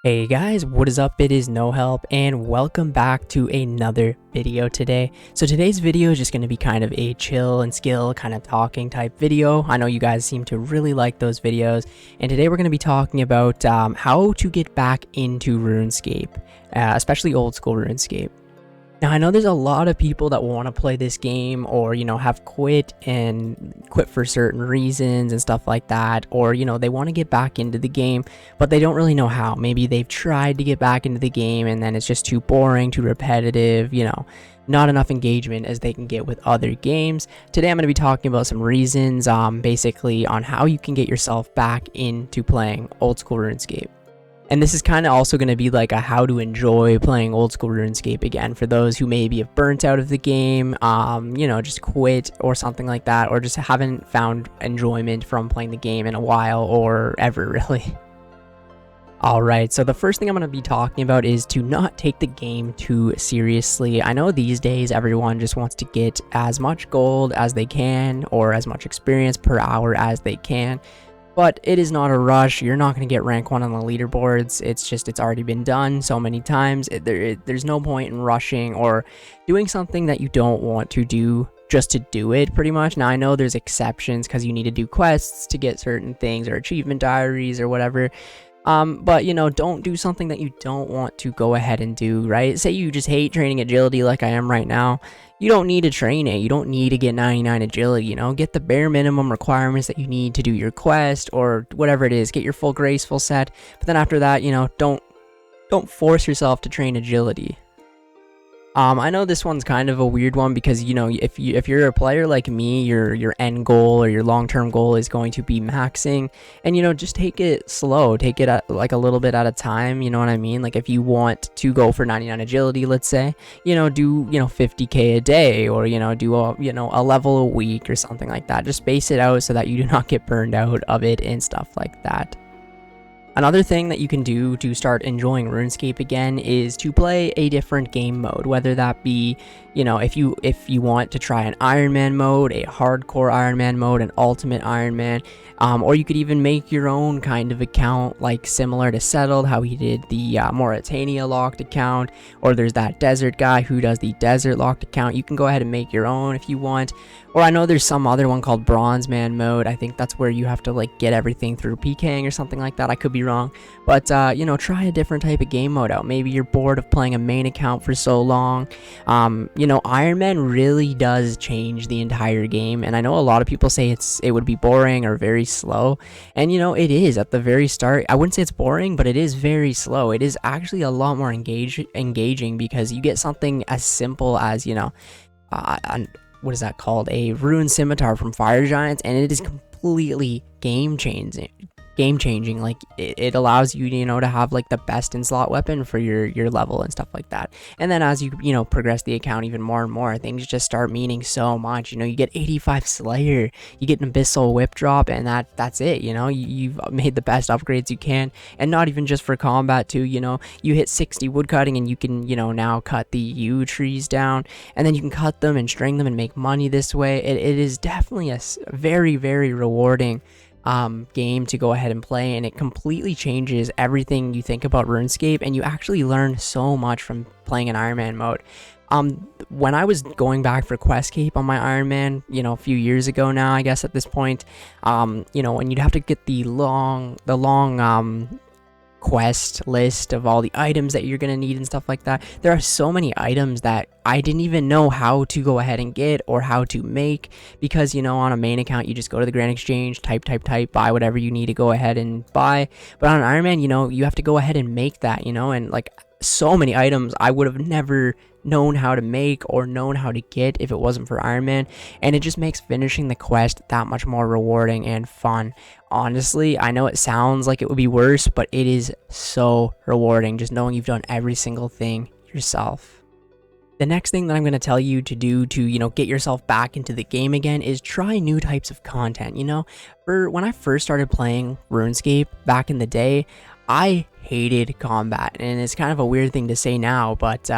Hey guys, what is up? It is No Help and welcome back to another video today. So today's video is just going to be kind of a chill and skill kind of talking type video. I know you guys seem to really like those videos, and today we're going to be talking about how to get back into RuneScape, especially old school RuneScape. Now, I know there's a lot of people that want to play this game or, have quit for certain reasons and stuff like that. Or, they want to get back into the game, but they don't really know how. Maybe they've tried to get back into the game and then it's just too boring, too repetitive, not enough engagement as they can get with other games. Today, I'm going to be talking about some reasons, basically on how you can get yourself back into playing old school RuneScape. And this is kind of also going to be like a how to enjoy playing old school RuneScape again for those who maybe have burnt out of the game, just quit or something like that, or just haven't found enjoyment from playing the game in a while or ever really. Alright, so the first thing I'm going to be talking about is to not take the game too seriously. I know these days everyone just wants to get as much gold as they can or as much experience per hour as they can. But it is not a rush. You're not going to get rank 1 on the leaderboards. It's already been done so many times. There's no point in rushing or doing something that you don't want to do just to do it, pretty much. Now, I know there's exceptions because you need to do quests to get certain things or achievement diaries or whatever. But, don't do something that you don't want to go ahead and do, right? Say you just hate training agility like I am right now. You don't need to train it. You don't need to get 99 agility, Get the bare minimum requirements that you need to do your quest or whatever it is. Get your full graceful set. But then after that, don't force yourself to train agility. I know this one's kind of a weird one because, if you're a player like me, your end goal or your long-term goal is going to be maxing, and, just take it slow, take it at, like a little bit at a time, you know what I mean? Like if you want to go for 99 agility, let's say, do, 50k a day or, do a level a week or something like that. Just space it out so that you do not get burned out of it and stuff like that. Another thing that you can do to start enjoying RuneScape again is to play a different game mode, whether that be, if you want to try an Ironman mode, a hardcore Ironman mode, an ultimate Ironman, or you could even make your own kind of account, like similar to Settled, how he did the Mauritania locked account, or there's that desert guy who does the desert locked account. You can go ahead and make your own if you want. Or I know there's some other one called Bronze Man mode. I think that's where you have to like get everything through PKing or something like that. I could be wrong. But, try a different type of game mode out. Maybe you're bored of playing a main account for so long. Ironman really does change the entire game. And I know a lot of people say it would be boring or very slow. And, it is at the very start. I wouldn't say it's boring, but it is very slow. It is actually a lot more engaging because you get something as simple as, what is that called? A rune scimitar from Fire Giants, and it is completely game changing. Like it allows you, to have like the best in slot weapon for your level and stuff like that. And then as you progress the account even more and more, things just start meaning so much. You get 85 Slayer, you get an Abyssal Whip drop, and that's it. You've made the best upgrades you can, and not even just for combat too. You hit 60 woodcutting, and you can now cut the yew trees down, and then you can cut them and string them and make money this way. It is definitely a very, very rewarding game to go ahead and play, and it completely changes everything you think about RuneScape, and you actually learn so much from playing an Ironman mode. When I was going back for Questcape on my Ironman, a few years ago now, I guess at this point, when you'd have to get the long quest list of all the items that you're going to need and stuff like that. There are so many items that I didn't even know how to go ahead and get or how to make because, on a main account, you just go to the Grand Exchange, type, buy whatever you need to go ahead and buy. But on Ironman, you have to go ahead and make that, and like so many items I would have never known how to make or known how to get if it wasn't for Ironman, and it just makes finishing the quest that much more rewarding and fun. Honestly, I know it sounds like it would be worse, but it is so rewarding just knowing you've done every single thing yourself. The next thing that I'm going to tell you to do to, get yourself back into the game again is try new types of content. For when I first started playing RuneScape back in the day, I hated combat, and it's kind of a weird thing to say now, but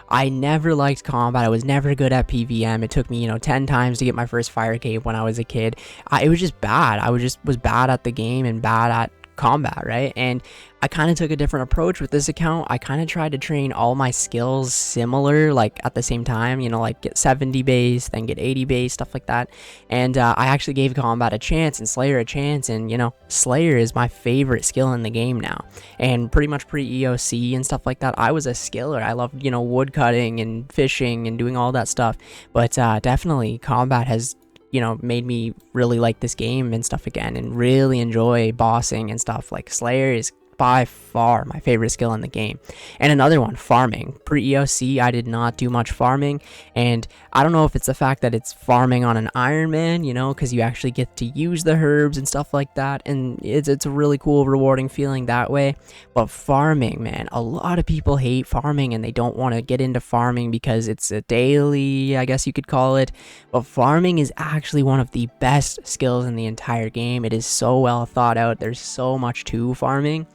I never liked combat. I was never good at PVM. It took me 10 times to get my first fire cape when I was a kid. It was just bad. I was bad at the game and bad at combat, right? And I kind of took a different approach with this account. I kind of tried to train all my skills similar, like at the same time, you know, like get 70 base, then get 80 base, stuff like that. And I actually gave Combat a chance and Slayer a chance. And, you know, Slayer is my favorite skill in the game now. And pretty much pre-EOC and stuff like that, I was a skiller. I loved, you know, wood cutting and fishing and doing all that stuff. But definitely Combat has, you know, made me really like this game and stuff again and really enjoy bossing and stuff. Like Slayer is by far my favorite skill in the game. And another one, farming. Pre-EOC, I did not do much farming, and I don't know if it's the fact that it's farming on an Ironman, you know, because you actually get to use the herbs and stuff like that, and it's a really cool, rewarding feeling that way. But farming, man, a lot of people hate farming, and they don't want to get into farming because it's a daily, I guess you could call it, but farming is actually one of the best skills in the entire game. It is so well thought out. There's so much to farming.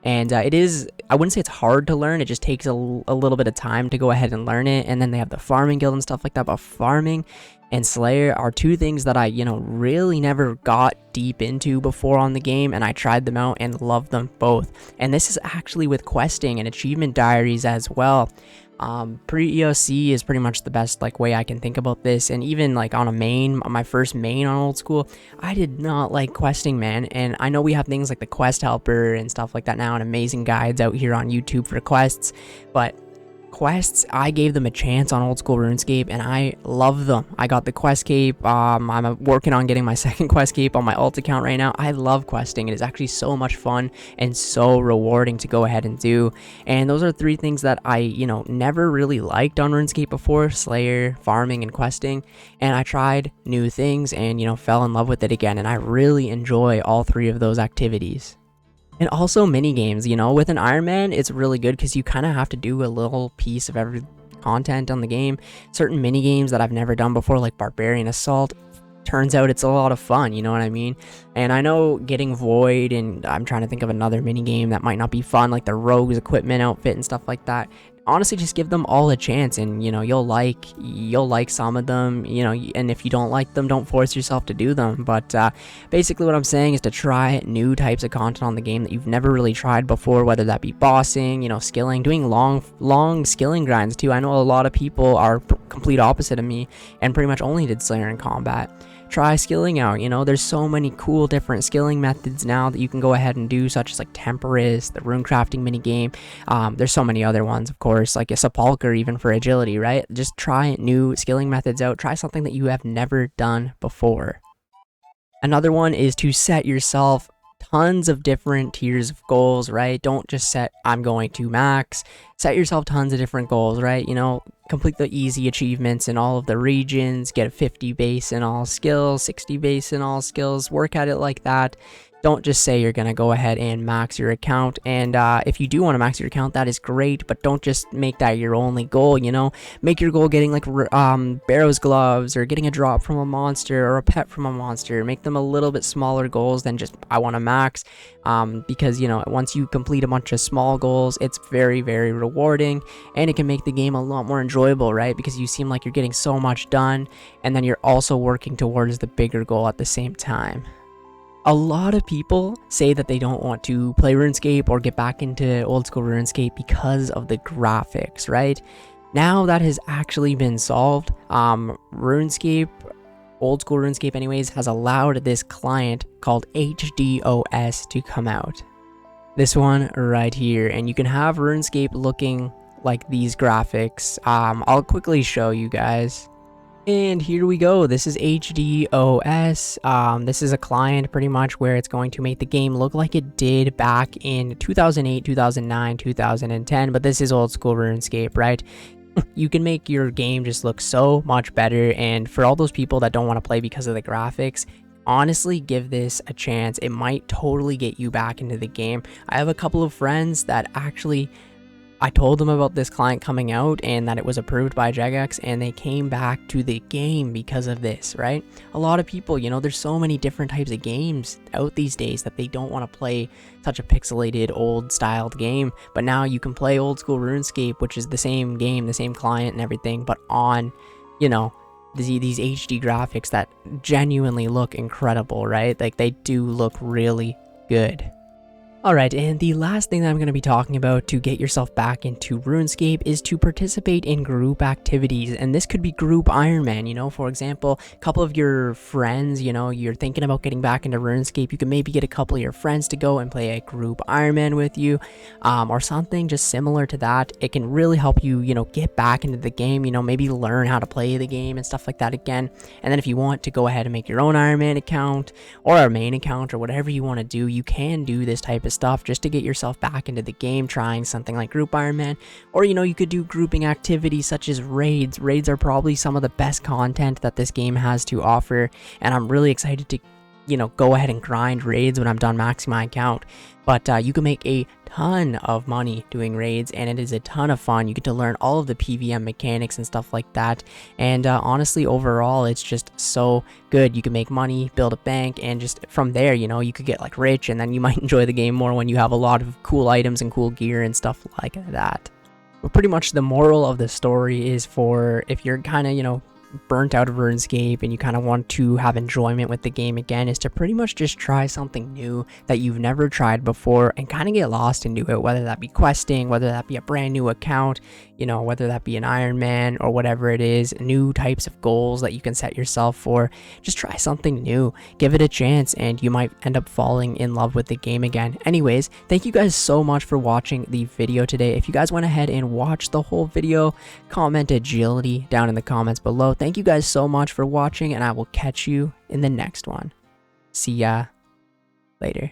And it is, I wouldn't say it's hard to learn, it just takes a little bit of time to go ahead and learn it. And then they have the farming guild and stuff like that. But farming and Slayer are two things that I, you know, really never got deep into before on the game, and I tried them out and loved them both. And this is actually with questing and achievement diaries as well. Pre-EOC is pretty much the best like way I can think about this. And even like on a main, on my first main on old school, I did not like questing, man. And I know we have things like the quest helper and stuff like that now, and amazing guides out here on YouTube for quests, but quests, I gave them a chance on old school RuneScape, and I love them. I got the quest cape. I'm working on getting my second quest cape on my alt account right now. I love questing. It is actually so much fun and so rewarding to go ahead and do. And those are three things that I, you know, never really liked on RuneScape before: Slayer, farming, and questing. And I tried new things and, you know, fell in love with it again. And I really enjoy all three of those activities. And also mini games, you know, with an Ironman, it's really good because you kind of have to do a little piece of every content on the game. Certain mini games that I've never done before, like Barbarian Assault, turns out it's a lot of fun, you know what I mean? And I know getting Void, and I'm trying to think of another mini game that might not be fun, like the Rogue's equipment outfit and stuff like that. Honestly, just give them all a chance, and, you know, you'll like some of them, you know, and if you don't like them, don't force yourself to do them. But basically what I'm saying is to try new types of content on the game that you've never really tried before, whether that be bossing, you know, skilling, doing long skilling grinds too. I know a lot of people are complete opposite of me and pretty much only did Slayer and Combat. Try skilling out, you know, there's so many cool different skilling methods now that you can go ahead and do, such as like Temperance, the rune crafting mini game. There's so many other ones, of course, like a sepulcher even for agility, right? Just try new skilling methods out. Try something that you have never done before. Another one is to set yourself tons of different tiers of goals, right? Don't just set, I'm going to max. Set yourself tons of different goals, right? You know, complete the easy achievements in all of the regions, get a 50 base in all skills, 60 base in all skills, work at it like that. Don't just say you're going to go ahead and max your account. And if you do want to max your account, that is great, but don't just make that your only goal, you know? Make your goal getting like Barrow's gloves, or getting a drop from a monster, or a pet from a monster. Make them a little bit smaller goals than just, I want to max. Because, you know, once you complete a bunch of small goals, it's very, very rewarding, and it can make the game a lot more enjoyable, right? Because you seem like you're getting so much done, and then you're also working towards the bigger goal at the same time. A lot of people say that they don't want to play RuneScape or get back into old school RuneScape because of the graphics, right? Now that has actually been solved. RuneScape, old school RuneScape anyways, has allowed this client called HDOS to come out. This one right here, and you can have RuneScape looking like these graphics. I'll quickly show you guys. And here we go. This is HDOS. This is a client pretty much where it's going to make the game look like it did back in 2008, 2009, 2010. But this is old school RuneScape, right? You can make your game just look so much better. And for all those people that don't want to play because of the graphics, honestly, give this a chance. It might totally get you back into the game. I have a couple of friends that actually, I told them about this client coming out and that it was approved by Jagex, and they came back to the game because of this, right? A lot of people, you know, there's so many different types of games out these days that they don't want to play such a pixelated, old styled game. But now you can play old school RuneScape, which is the same game, the same client and everything, but on, you know, these HD graphics that genuinely look incredible, right? Like, they do look really good. Alright, and the last thing that I'm going to be talking about to get yourself back into RuneScape is to participate in group activities, and this could be group Ironman, for example, a couple of your friends, you're thinking about getting back into RuneScape, you can maybe get a couple of your friends to go and play a group Ironman with you, or something just similar to that. It can really help you, get back into the game, maybe learn how to play the game and stuff like that again, and then if you want to go ahead and make your own Ironman account, or a main account, or whatever you want to do, you can do this type of stuff just to get yourself back into the game, trying something like group Ironman, or you could do grouping activities such as raids. Raids are probably some of the best content that this game has to offer, and I'm really excited to go ahead and grind raids when I'm done maxing my account. But you can make a ton of money doing raids, and it is a ton of fun. You get to learn all of the PVM mechanics and stuff like that, and honestly, overall, it's just so good. You can make money, build a bank, and just from there, you could get like rich, and then you might enjoy the game more when you have a lot of cool items and cool gear and stuff like that. But pretty much the moral of the story is for if you're kind of, burnt out of RuneScape and you kind of want to have enjoyment with the game again, is to pretty much just try something new that you've never tried before and kind of get lost into it, whether that be questing, whether that be a brand new account, whether that be an Ironman or whatever it is, new types of goals that you can set yourself for. Just try something new, give it a chance, and you might end up falling in love with the game again. Anyways, thank you guys so much for watching the video today. If you guys went ahead and watched the whole video, comment agility down in the comments below. Thank you guys so much for watching, and I will catch you in the next one. See ya later.